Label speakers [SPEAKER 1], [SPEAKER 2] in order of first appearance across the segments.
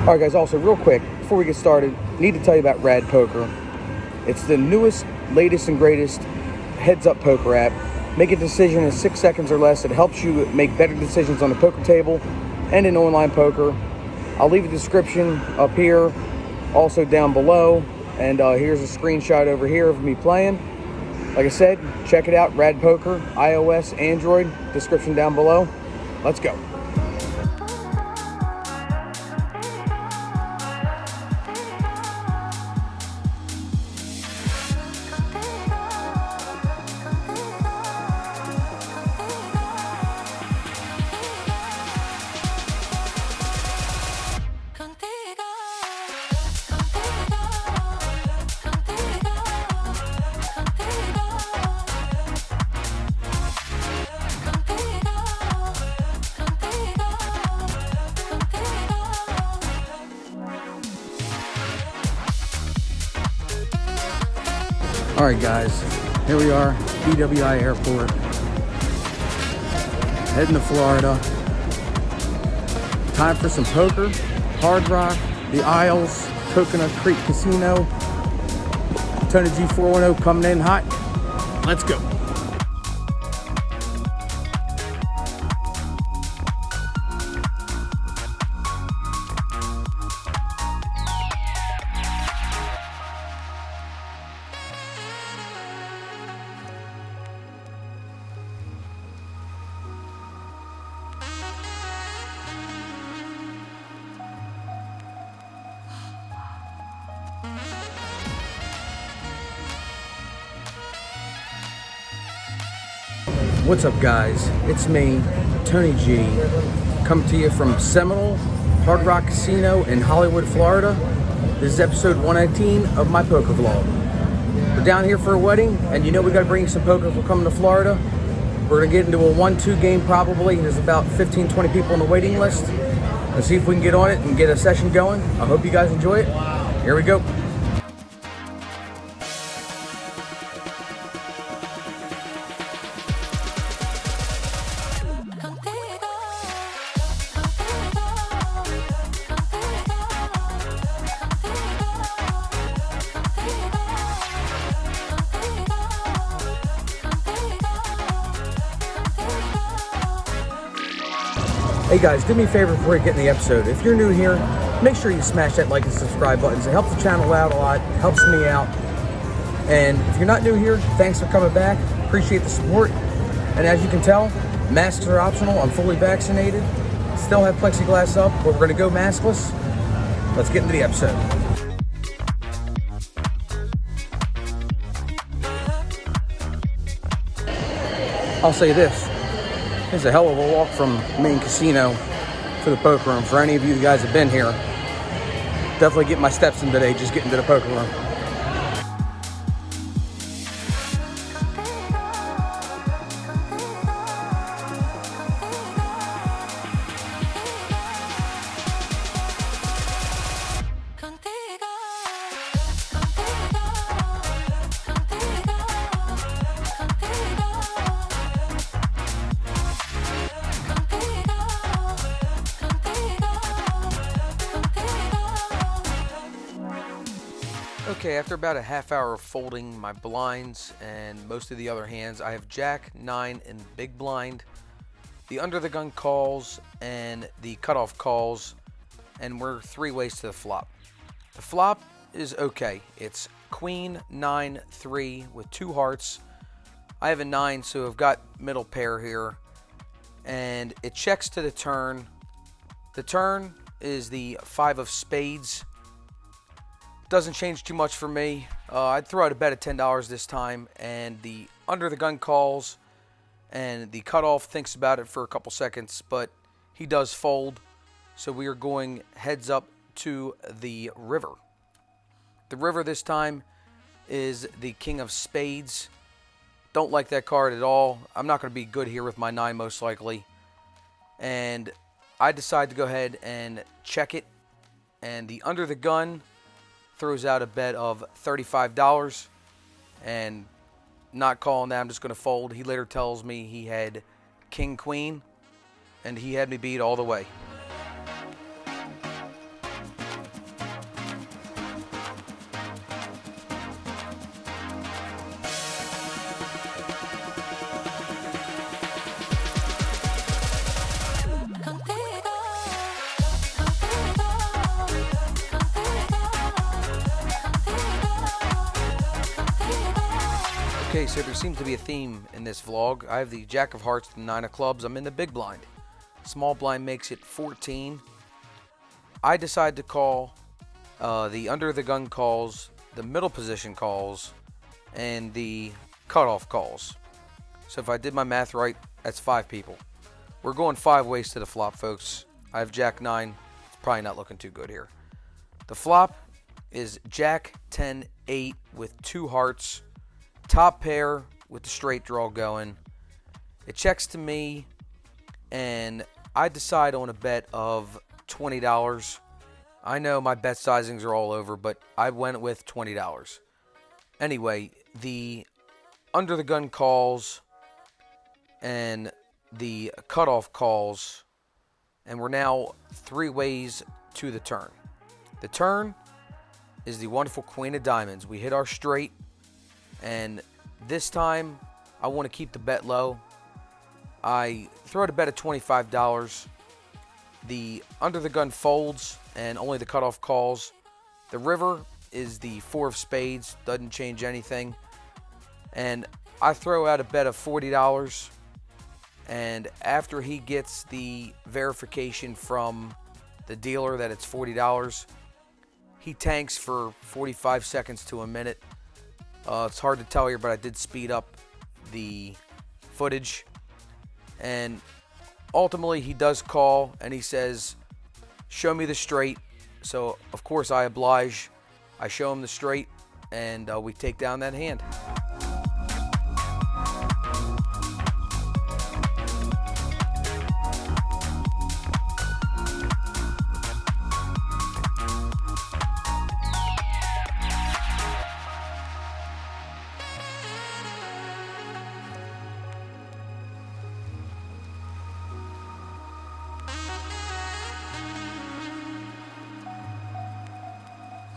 [SPEAKER 1] Alright guys, also real quick, before we get started, need to tell you about Rad Poker. It's the newest, latest, and greatest heads-up poker app. Make a decision in 6 seconds or less. It helps you make better decisions on the poker table and in online poker. I'll leave a description up here, also down below, and here's a screenshot over here of me playing. Like I said, check it out, Rad Poker, iOS, Android, description down below. Let's go. Alright guys, here we are, BWI Airport, heading to Florida. Time for some poker, Hard Rock, the Isles, Coconut Creek Casino. Tony G 410 coming in hot. Let's go. What's up guys, it's me, Tony G, coming to you from Seminole Hard Rock Casino in Hollywood, Florida. This is episode 119 of my poker vlog. We're down here for a wedding, and you know we gotta bring you some poker if we're coming to Florida. We're gonna get into a 1-2 game probably. There's about 15-20 people on the waiting list. Let's see if we can get on it and get a session going. I hope you guys enjoy it. Here we go. Hey guys, do me a favor before you get in the episode. If you're new here, make sure you smash that like and subscribe buttons. It helps the channel out a lot, it helps me out. And if you're not new here, thanks for coming back. Appreciate the support. And as you can tell, masks are optional. I'm fully vaccinated. Still have plexiglass up, but we're gonna go maskless. Let's get into the episode. I'll say this. It's a hell of a walk from main casino to the poker room. For any of you guys that have been here, definitely get my steps in today, just getting to the poker room. Okay, after about a half hour of folding my blinds and most of the other hands, I have Jack, 9, and Big Blind, the under the gun calls, and the cutoff calls, and we're 3 ways to the flop. The flop is okay. It's Queen, 9, 3 with 2 hearts. I have a 9, so I've got middle pair here, and it checks to the turn. The turn is the 5 of spades. Doesn't change too much for me. I'd throw out a bet of $10 this time, and the under the gun calls and the cutoff thinks about it for a couple seconds, but he does fold. So we are going heads up to the river. The river this time is the King of Spades. Don't like that card at all. I'm not going to be good here with my 9 most likely. And I decide to go ahead and check it. And the under the gun throws out a bet of $35. And not calling that, I'm just going to fold. He later tells me he had King Queen. And he had me beat all the way. Okay, so there seems to be a theme in this vlog. I have the Jack of Hearts, the 9 of Clubs. I'm in the big blind. Small blind makes it 14. I decide to call the under the gun calls, the middle position calls, and the cutoff calls. So if I did my math right, that's 5 people. We're going 5 ways to the flop, folks. I have Jack 9. It's probably not looking too good here. The flop is Jack 10 8 with 2 hearts. Top pair with the straight draw going. It checks to me, and I decide on a bet of $20. I know my bet sizings are all over, but I went with $20. Anyway, the under the gun calls and the cutoff calls, and we're now 3 ways to the turn. The turn is the wonderful Queen of Diamonds. We hit our straight, and this time I want to keep the bet low. I throw out a bet of $25. The under the gun folds and only the cutoff calls. The river is the 4 of spades, doesn't change anything. And I throw out a bet of $40. And after he gets the verification from the dealer that it's $40, he tanks for 45 seconds to a minute. It's hard to tell here, but I did speed up the footage. And ultimately, he does call, and he says, show me the straight. So, of course, I oblige. I show him the straight, and we take down that hand.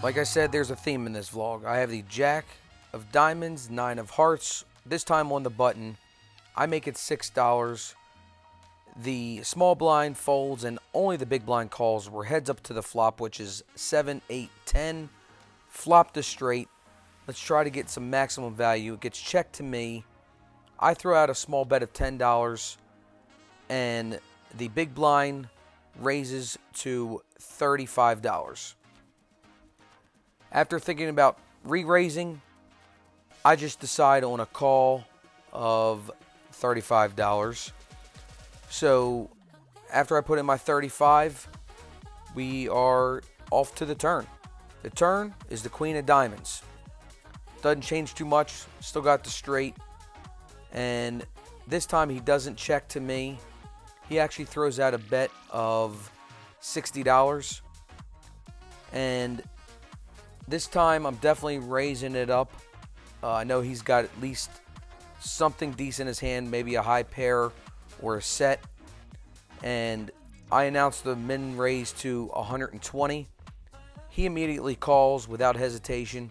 [SPEAKER 1] Like I said, there's a theme in this vlog. I have the Jack of Diamonds, 9 of Hearts. This time on the button, I make it $6. The small blind folds and only the big blind calls. We're heads up to the flop, which is 7, 8, 10. Flop to straight. Let's try to get some maximum value. It gets checked to me. I throw out a small bet of $10, and the big blind raises to $35. After thinking about re-raising, I just decide on a call of $35. So after I put in my 35, we are off to the turn. The turn is the Queen of Diamonds. Doesn't change too much, still got the straight. And this time he doesn't check to me. He actually throws out a bet of $60. And this time, I'm definitely raising it up. I know he's got at least something decent in his hand, maybe a high pair or a set. And I announced the min raise to 120. He immediately calls without hesitation.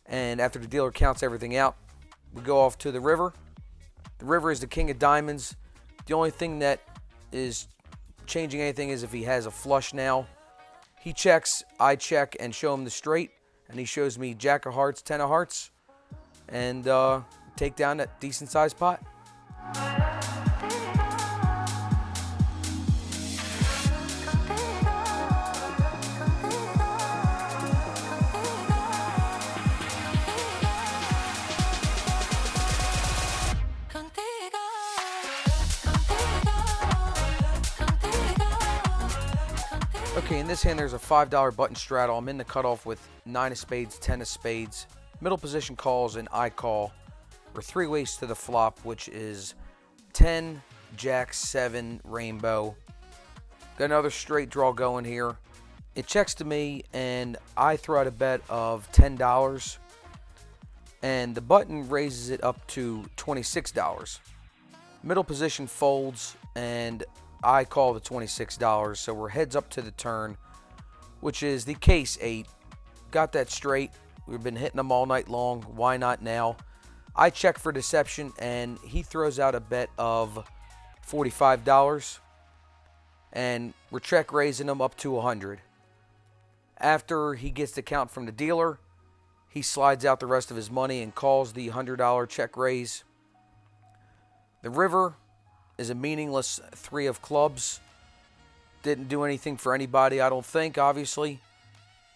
[SPEAKER 1] And after the dealer counts everything out, we go off to the river. The river is the King of Diamonds. The only thing that is changing anything is if he has a flush now. He checks, I check, and show him the straight. And he shows me Jack of Hearts, 10 of Hearts. And take down that decent-sized pot. Okay, in this hand, there's a $5 button straddle. I'm in the cutoff with 9 of spades, 10 of spades. Middle position calls, and I call. We're 3 ways to the flop, which is 10, Jack, 7, rainbow. Got another straight draw going here. It checks to me, and I throw out a bet of $10. And the button raises it up to $26. Middle position folds, and I call the $26, so we're heads up to the turn, which is the case 8. Got that straight. We've been hitting them all night long. Why not now? I check for deception, and he throws out a bet of $45, and we're check raising them up to $100. After he gets the count from the dealer, He slides out the rest of his money and calls the $100 check raise. The river is a meaningless 3 of clubs. Didn't do anything for anybody, I don't think, obviously.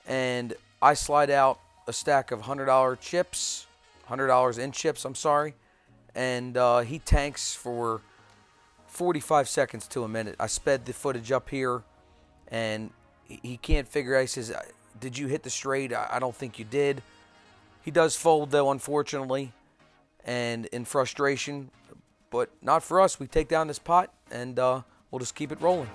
[SPEAKER 1] And I slide out a stack of $100 chips, $100 in chips, I'm sorry. And he tanks for 45 seconds to a minute. I sped the footage up here, and he can't figure out. He says, did you hit the straight? I don't think you did. He does fold, though, unfortunately, and in frustration. But not for us. We take down this pot, and we'll just keep it rolling.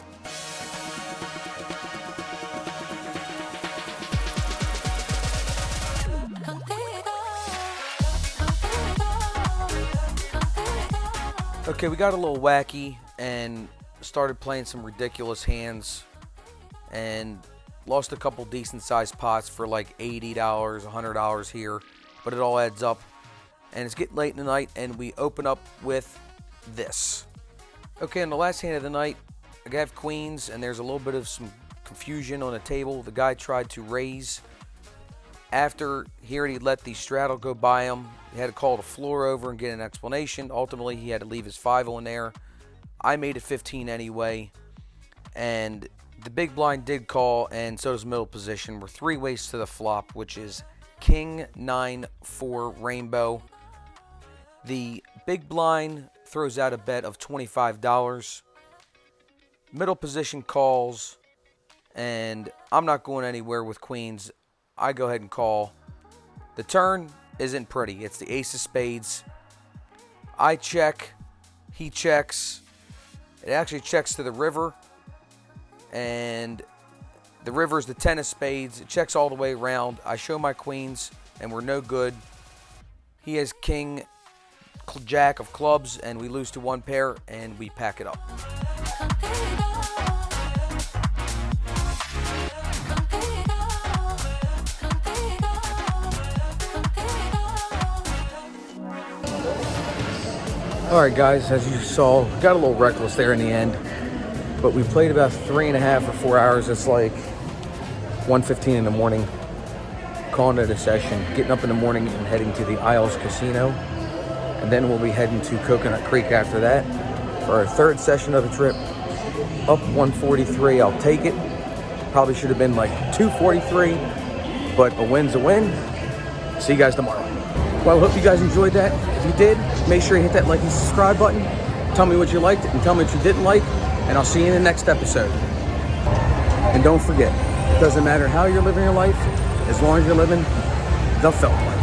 [SPEAKER 1] Okay, we got a little wacky and started playing some ridiculous hands and lost a couple decent-sized pots for like $80, $100 here, but it all adds up. And it's getting late in the night, and we open up with this. Okay, in the last hand of the night, I have queens, and there's a little bit of some confusion on the table. The guy tried to raise. After hearing he let the straddle go by him, he had to call the floor over and get an explanation. Ultimately, he had to leave his 5 on there. I made it 15 anyway, and the big blind did call, and so does middle position. We're 3 ways to the flop, which is King 9-4 rainbow. The big blind throws out a bet of $25. Middle position calls, and I'm not going anywhere with queens. I go ahead and call. The turn isn't pretty. It's the ace of spades. I check. He checks. It actually checks to the river, and the river is the 10 of spades. It checks all the way around. I show my queens, and we're no good. He has king, jack of clubs, and we lose to 1 pair, and we pack it up. Alright guys, as you saw, got a little reckless there in the end, but we played about 3.5 or 4 hours. It's like 1:15 in the morning, calling it a session, getting up in the morning and heading to the Isles Casino, and then we'll be heading to Coconut Creek after that for our 3rd session of the trip. Up 143, I'll take it. Probably should have been like 243, but a win's a win. See you guys tomorrow. Well, I hope you guys enjoyed that. If you did, make sure you hit that like and subscribe button. Tell me what you liked and tell me what you didn't like, and I'll see you in the next episode. And don't forget, it doesn't matter how you're living your life, as long as you're living the felt life.